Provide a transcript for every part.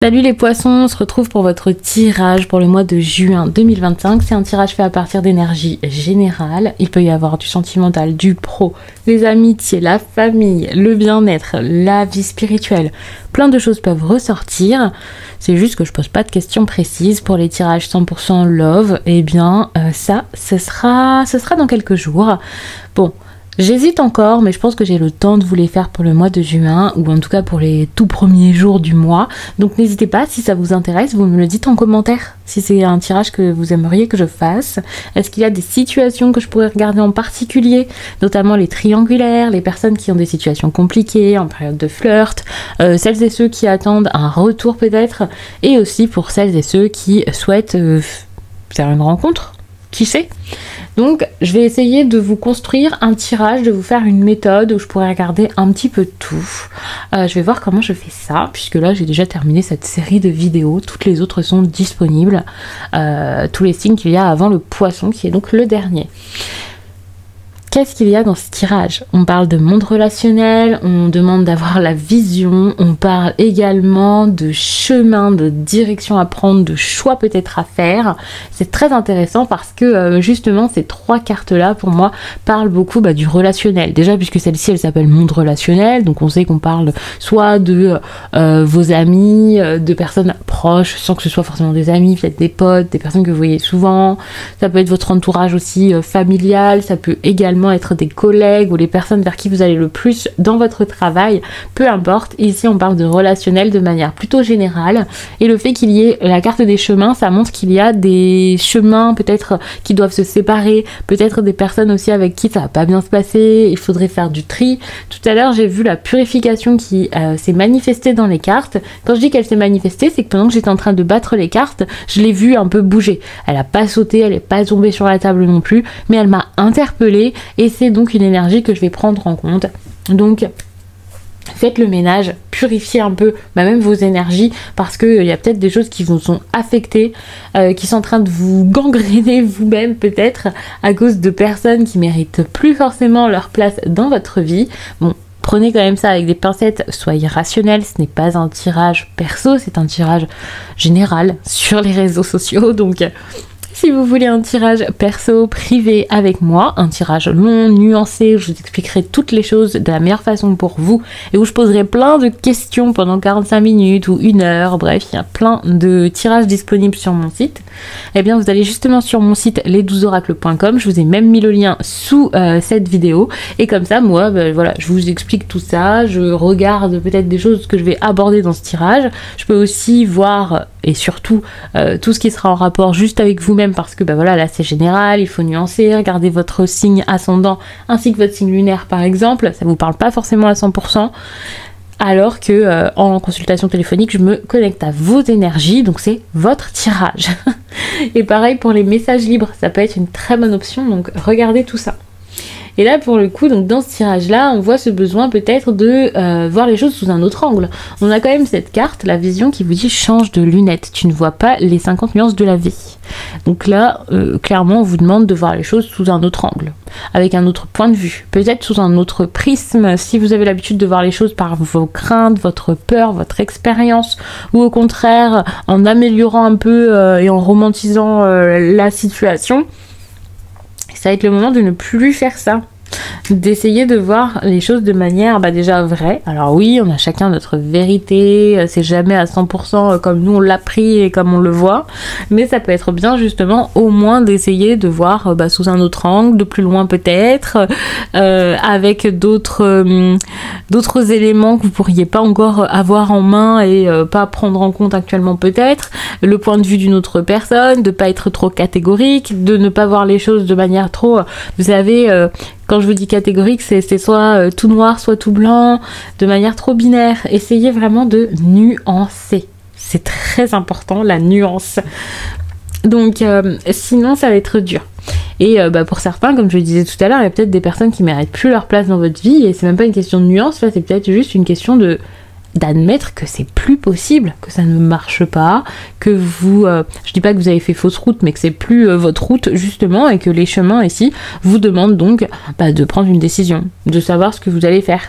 Salut les poissons, on se retrouve pour votre tirage pour le mois de juin 2025. C'est un tirage fait à partir d'énergie générale. Il peut y avoir du sentimental, du pro, les amitiés, la famille, le bien-être, la vie spirituelle. Plein de choses peuvent ressortir. C'est juste que je pose pas de questions précises. Pour les tirages 100% love, eh bien ce sera dans quelques jours. Bon. J'hésite encore, mais je pense que j'ai le temps de vous les faire pour le mois de juin, ou en tout cas pour les tout premiers jours du mois. Donc n'hésitez pas, si ça vous intéresse, vous me le dites en commentaire. Si c'est un tirage que vous aimeriez que je fasse. Est-ce qu'il y a des situations que je pourrais regarder en particulier, notamment les triangulaires, les personnes qui ont des situations compliquées, en période de flirt, celles et ceux qui attendent un retour peut-être, et aussi pour celles et ceux qui souhaitent faire une rencontre, qui sait. Donc je vais essayer de vous construire un tirage, de vous faire une méthode où je pourrais regarder un petit peu tout. Je vais voir comment je fais ça, puisque là j'ai déjà terminé cette série de vidéos. Toutes les autres sont disponibles. Tous les signes qu'il y a avant le poisson, qui est donc le dernier. Qu'est-ce qu'il y a dans ce tirage? On parle de monde relationnel, on demande d'avoir la vision, on parle également de chemin, de direction à prendre, de choix peut-être à faire. C'est très intéressant parce que justement ces trois cartes-là pour moi parlent beaucoup du relationnel. Déjà puisque celle-ci elle s'appelle monde relationnel, donc on sait qu'on parle soit de vos amis, de personnes proches, sans que ce soit forcément des amis, peut-être des potes, des personnes que vous voyez souvent. Ça peut être votre entourage aussi familial, ça peut également être des collègues ou les personnes vers qui vous allez le plus dans votre travail, peu importe. Ici on parle de relationnel de manière plutôt générale, et le fait qu'il y ait la carte des chemins, ça montre qu'il y a des chemins peut-être qui doivent se séparer, peut-être des personnes aussi avec qui ça va pas bien se passer, il faudrait faire du tri. Tout à l'heure j'ai vu la purification qui s'est manifestée dans les cartes. Quand je dis qu'elle s'est manifestée, c'est que pendant que j'étais en train de battre les cartes, je l'ai vue un peu bouger. Elle a pas sauté, elle est pas tombée sur la table non plus, mais elle m'a interpellée. Et c'est donc une énergie que je vais prendre en compte. Donc faites le ménage, purifiez un peu même vos énergies, parce qu'il y a peut-être des choses qui vous sont affectées, qui sont en train de vous gangréner vous-même peut-être, à cause de personnes qui méritent plus forcément leur place dans votre vie. Bon, prenez quand même ça avec des pincettes, soyez rationnels, ce n'est pas un tirage perso, c'est un tirage général sur les réseaux sociaux, donc si vous voulez un tirage perso privé avec moi, un tirage long, nuancé, où je vous expliquerai toutes les choses de la meilleure façon pour vous et où je poserai plein de questions pendant 45 minutes ou 1 heure, bref, il y a plein de tirages disponibles sur mon site, eh bien vous allez justement sur mon site les12oracles.com, je vous ai même mis le lien sous cette vidéo, et comme ça moi voilà, je vous explique tout ça, je regarde peut-être des choses que je vais aborder dans ce tirage, je peux aussi voir et surtout tout ce qui sera en rapport juste avec vous-même, parce que voilà, là c'est général, il faut nuancer, regarder votre signe ascendant ainsi que votre signe lunaire par exemple, ça vous parle pas forcément à 100%, alors que en consultation téléphonique je me connecte à vos énergies, donc c'est votre tirage. Et pareil pour les messages libres, ça peut être une très bonne option, donc regardez tout ça. Et là pour le coup, donc dans ce tirage là, on voit ce besoin peut-être de voir les choses sous un autre angle. On a quand même cette carte, la vision, qui vous dit change de lunettes, tu ne vois pas les 50 nuances de la vie. Donc là, clairement on vous demande de voir les choses sous un autre angle, avec un autre point de vue, peut-être sous un autre prisme, si vous avez l'habitude de voir les choses par vos craintes, votre peur, votre expérience, ou au contraire en améliorant un peu et en romantisant la situation. Ça va être le moment de ne plus faire ça, d'essayer de voir les choses de manière déjà vraie. Alors oui, on a chacun notre vérité, c'est jamais à 100% comme nous on l'a pris et comme on le voit, mais ça peut être bien justement au moins d'essayer de voir sous un autre angle, de plus loin peut-être, avec d'autres éléments que vous pourriez pas encore avoir en main et pas prendre en compte actuellement peut-être, le point de vue d'une autre personne, de pas être trop catégorique, de ne pas voir les choses de manière trop, vous savez, quand je vous dis catégorique, c'est soit tout noir, soit tout blanc, de manière trop binaire. Essayez vraiment de nuancer. C'est très important, la nuance. Donc, sinon, ça va être dur. Et pour certains, comme je le disais tout à l'heure, il y a peut-être des personnes qui méritent plus leur place dans votre vie, et c'est même pas une question de nuance, là, c'est peut-être juste une question de d'admettre que c'est plus possible, que ça ne marche pas, que vous, je dis pas que vous avez fait fausse route, mais que c'est plus votre route justement, et que les chemins ici vous demandent donc de prendre une décision, de savoir ce que vous allez faire,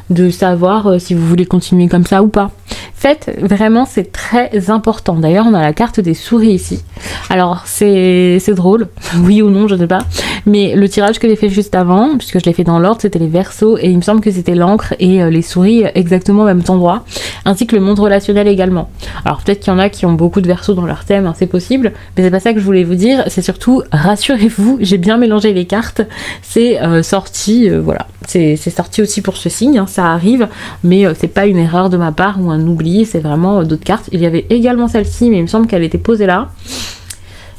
de savoir si vous voulez continuer comme ça ou pas. Faites vraiment, c'est très important. D'ailleurs, on a la carte des souris ici. Alors c'est drôle, oui ou non, je sais pas, mais le tirage que j'ai fait juste avant, puisque je l'ai fait dans l'ordre, c'était les Verseaux, et il me semble que c'était l'encre et les souris exactement au même endroit, ainsi que le monde relationnel également. Alors peut-être qu'il y en a qui ont beaucoup de Verseaux dans leur thème, hein, c'est possible, mais c'est pas ça que je voulais vous dire, c'est surtout, rassurez-vous, j'ai bien mélangé les cartes, c'est sorti, voilà, c'est sorti aussi pour ce signe, hein, ça arrive, mais c'est pas une erreur de ma part ou un oubli, c'est vraiment d'autres cartes. Il y avait également celle-ci, mais il me semble qu'elle était posée là.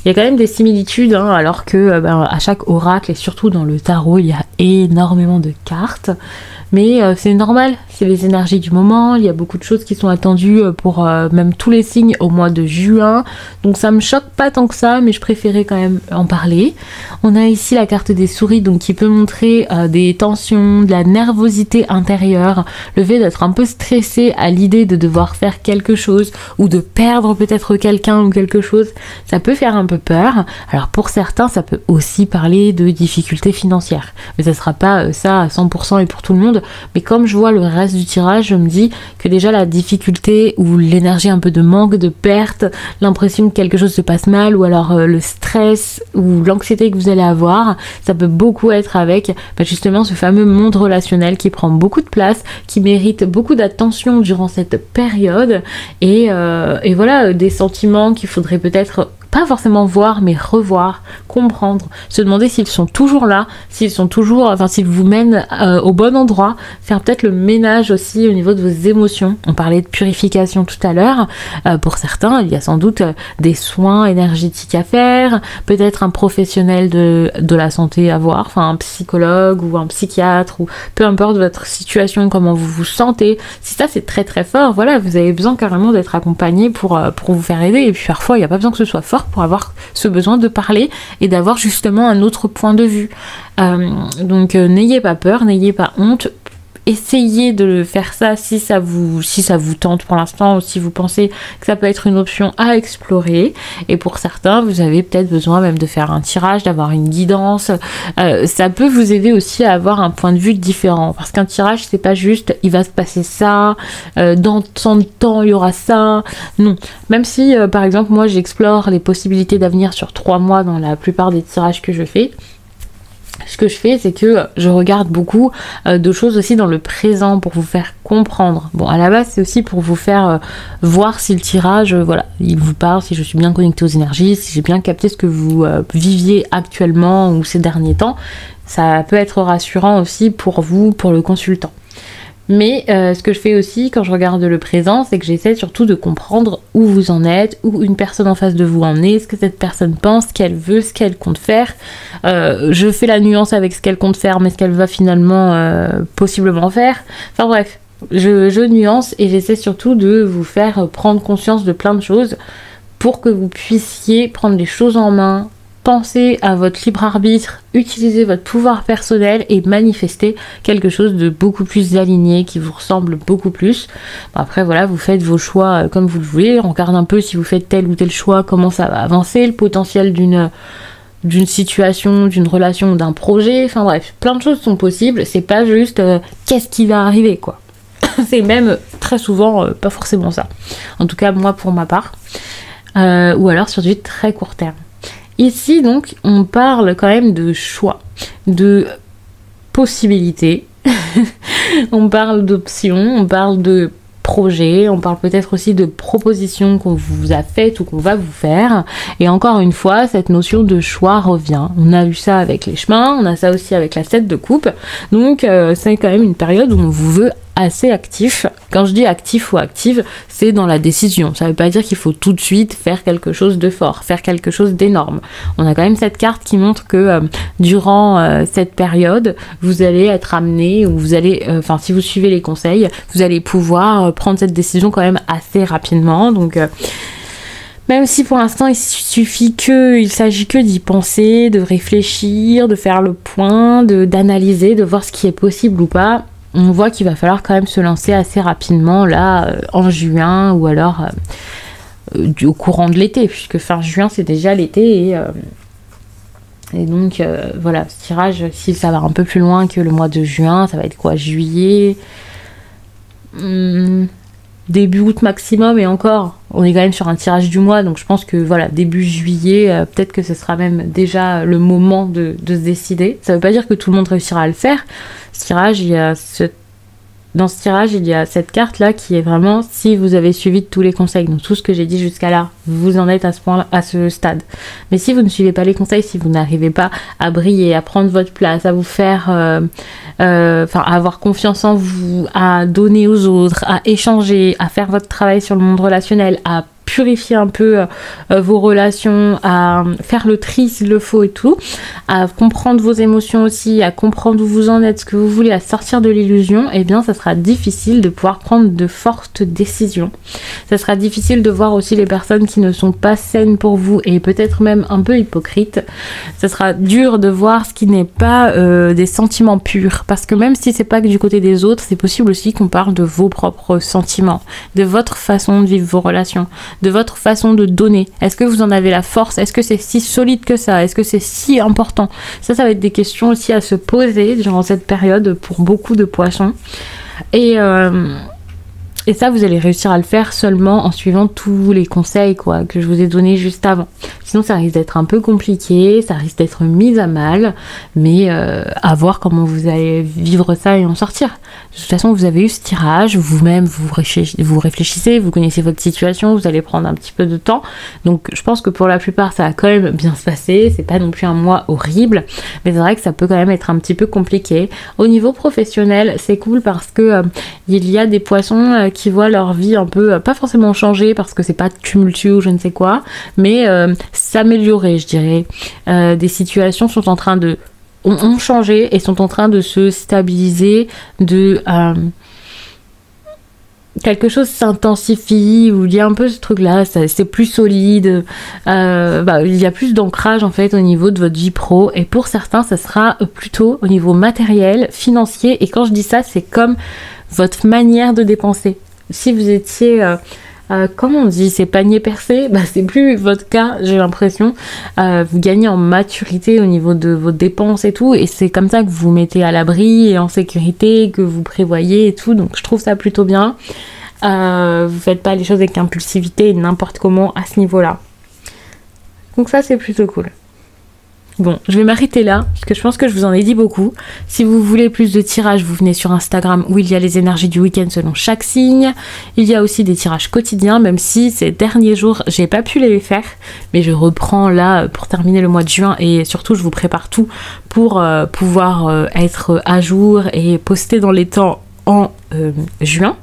Il y a quand même des similitudes, hein, alors que à chaque oracle et surtout dans le tarot, il y a énormément de cartes. Mais c'est normal, c'est les énergies du moment, il y a beaucoup de choses qui sont attendues pour même tous les signes au mois de juin. Donc ça me choque pas tant que ça, mais je préférais quand même en parler. On a ici la carte des souris, donc qui peut montrer des tensions, de la nervosité intérieure, le fait d'être un peu stressé à l'idée de devoir faire quelque chose ou de perdre peut-être quelqu'un ou quelque chose. Ça peut faire un peu peur. Alors pour certains, ça peut aussi parler de difficultés financières. Mais ça sera pas ça à 100% et pour tout le monde. Mais comme je vois le reste du tirage, je me dis que déjà la difficulté ou l'énergie un peu de manque, de perte, l'impression que quelque chose se passe mal ou alors le stress ou l'anxiété que vous allez avoir, ça peut beaucoup être avec justement ce fameux monde relationnel qui prend beaucoup de place, qui mérite beaucoup d'attention durant cette période et voilà, des sentiments qu'il faudrait peut-être pas forcément voir, mais revoir, comprendre, se demander s'ils sont toujours là, s'ils sont toujours, enfin s'ils vous mènent au bon endroit, faire peut-être le ménage aussi au niveau de vos émotions. On parlait de purification tout à l'heure, pour certains, il y a sans doute des soins énergétiques à faire, peut-être un professionnel de la santé à voir, enfin un psychologue ou un psychiatre, ou peu importe votre situation, comment vous vous sentez. Si ça c'est très très fort, voilà, vous avez besoin carrément d'être accompagné pour vous faire aider, et puis parfois il n'y a pas besoin que ce soit fort pour avoir ce besoin de parler et d'avoir justement un autre point de vue. Donc n'ayez pas peur, n'ayez pas honte. Essayez de faire ça si ça vous tente pour l'instant, ou si vous pensez que ça peut être une option à explorer. Et pour certains, vous avez peut-être besoin même de faire un tirage, d'avoir une guidance. Ça peut vous aider aussi à avoir un point de vue différent. Parce qu'un tirage, c'est pas juste il va se passer ça, dans tant de temps il y aura ça. Non. Même si, par exemple, moi j'explore les possibilités d'avenir sur 3 mois dans la plupart des tirages que je fais. Ce que je fais, c'est que je regarde beaucoup de choses aussi dans le présent pour vous faire comprendre. Bon, à la base, c'est aussi pour vous faire voir si le tirage, voilà, il vous parle, si je suis bien connectée aux énergies, si j'ai bien capté ce que vous viviez actuellement ou ces derniers temps. Ça peut être rassurant aussi pour vous, pour le consultant. Mais ce que je fais aussi quand je regarde le présent, c'est que j'essaie surtout de comprendre où vous en êtes, où une personne en face de vous en est, ce que cette personne pense, ce qu'elle veut, ce qu'elle compte faire. Je fais la nuance avec ce qu'elle compte faire, mais ce qu'elle va finalement possiblement faire. Enfin bref, je nuance et j'essaie surtout de vous faire prendre conscience de plein de choses pour que vous puissiez prendre les choses en main, penser à votre libre arbitre, utiliser votre pouvoir personnel et manifester quelque chose de beaucoup plus aligné, qui vous ressemble beaucoup plus. Bon, après voilà, vous faites vos choix comme vous le voulez, on regarde un peu si vous faites tel ou tel choix, comment ça va avancer, le potentiel d'une situation, d'une relation, d'un projet, enfin bref, plein de choses sont possibles, c'est pas juste qu'est-ce qui va arriver quoi. C'est même très souvent pas forcément ça. En tout cas moi pour ma part. Ou alors sur du très court terme. Ici, donc, on parle quand même de choix, de possibilités, on parle d'options, on parle de projets, on parle peut-être aussi de propositions qu'on vous a faites ou qu'on va vous faire. Et encore une fois, cette notion de choix revient. On a vu ça avec les chemins, on a ça aussi avec la 7 de coupe. Donc, c'est quand même une période où on vous veut assez actif. Quand je dis actif ou active, c'est dans la décision. Ça veut pas dire qu'il faut tout de suite faire quelque chose de fort, faire quelque chose d'énorme. On a quand même cette carte qui montre que durant cette période, vous allez être amené, ou vous allez, enfin si vous suivez les conseils, vous allez pouvoir prendre cette décision quand même assez rapidement. Donc même si pour l'instant il s'agit que d'y penser, de réfléchir, de faire le point, d'analyser, de voir ce qui est possible ou pas. on voit qu'il va falloir quand même se lancer assez rapidement là en juin ou alors au courant de l'été, puisque fin juin c'est déjà l'été et donc voilà, ce tirage, si ça va un peu plus loin que le mois de juin, ça va être quoi, juillet, début août maximum, et encore, on est quand même sur un tirage du mois, donc je pense que voilà, début juillet, peut-être que ce sera même déjà le moment de se décider. Ça veut pas dire que tout le monde réussira à le faire. Ce tirage, dans ce tirage, il y a cette carte-là qui est vraiment si vous avez suivi tous les conseils. Donc tout ce que j'ai dit jusqu'à là, vous en êtes à ce point, à ce stade. Mais si vous ne suivez pas les conseils, si vous n'arrivez pas à briller, à prendre votre place, à vous faire, à avoir confiance en vous, à donner aux autres, à échanger, à faire votre travail sur le monde relationnel, à purifier un peu vos relations, à faire le tri s'il le faut et tout, à comprendre vos émotions aussi, à comprendre où vous en êtes, ce que vous voulez, à sortir de l'illusion, eh bien ça sera difficile de pouvoir prendre de fortes décisions. Ça sera difficile de voir aussi les personnes qui ne sont pas saines pour vous et peut-être même un peu hypocrites. Ça sera dur de voir ce qui n'est pas des sentiments purs, parce que même si c'est pas que du côté des autres, c'est possible aussi qu'on parle de vos propres sentiments, de votre façon de vivre vos relations, de votre façon de donner. Est-ce que vous en avez la force? Est-ce que c'est si solide que ça? Est-ce que c'est si important? Ça va être des questions aussi à se poser durant cette période pour beaucoup de poissons. Et ça, vous allez réussir à le faire seulement en suivant tous les conseils que je vous ai donnés juste avant. Sinon, ça risque d'être un peu compliqué, ça risque d'être mis à mal, mais à voir comment vous allez vivre ça et en sortir. De toute façon, vous avez eu ce tirage, vous-même, vous réfléchissez, vous connaissez votre situation, vous allez prendre un petit peu de temps. Donc, je pense que pour la plupart, ça va quand même bien se passer. C'est pas non plus un mois horrible, mais c'est vrai que ça peut quand même être un petit peu compliqué. Au niveau professionnel, c'est cool parce que il y a des poissons qui voient leur vie un peu, pas forcément changer parce que c'est pas tumultueux ou je ne sais quoi, mais s'améliorer, je dirais. Des situations sont en train de ont changé et sont en train de se stabiliser, quelque chose s'intensifie, où il y a un peu ce truc là, c'est plus solide, il y a plus d'ancrage en fait au niveau de votre vie pro, et pour certains ça sera plutôt au niveau matériel, financier, et quand je dis ça, c'est comme votre manière de dépenser. Si vous étiez comment on dit, c'est panier percé, c'est plus votre cas, j'ai l'impression. Vous gagnez en maturité au niveau de vos dépenses et tout, et c'est comme ça que vous vous mettez à l'abri et en sécurité, que vous prévoyez et tout, donc je trouve ça plutôt bien. Vous faites pas les choses avec impulsivité et n'importe comment à ce niveau-là. Donc ça, c'est plutôt cool. Bon, je vais m'arrêter là, parce que je pense que je vous en ai dit beaucoup. Si vous voulez plus de tirages, vous venez sur Instagram où il y a les énergies du week-end selon chaque signe. Il y a aussi des tirages quotidiens, même si ces derniers jours, j'ai pas pu les faire. Mais je reprends là pour terminer le mois de juin, et surtout, je vous prépare tout pour pouvoir être à jour et poster dans les temps en juin.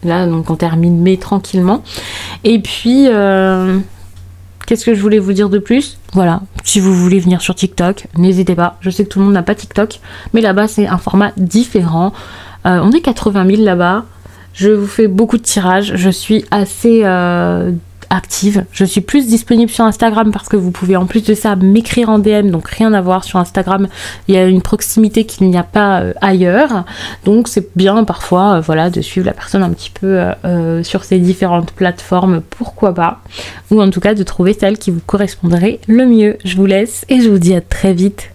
Là, donc on termine mai tranquillement. Et puis... qu'est-ce que je voulais vous dire de plus? Voilà, si vous voulez venir sur TikTok, n'hésitez pas. Je sais que tout le monde n'a pas TikTok, mais là-bas, c'est un format différent. On est 80 000 là-bas. Je vous fais beaucoup de tirages. Je suis assez active. Je suis plus disponible sur Instagram parce que vous pouvez en plus de ça m'écrire en DM, donc rien à voir sur Instagram. Il y a une proximité qu'il n'y a pas ailleurs. Donc c'est bien parfois de suivre la personne un petit peu sur ces différentes plateformes, pourquoi pas. Ou en tout cas de trouver celle qui vous correspondrait le mieux. Je vous laisse et je vous dis à très vite.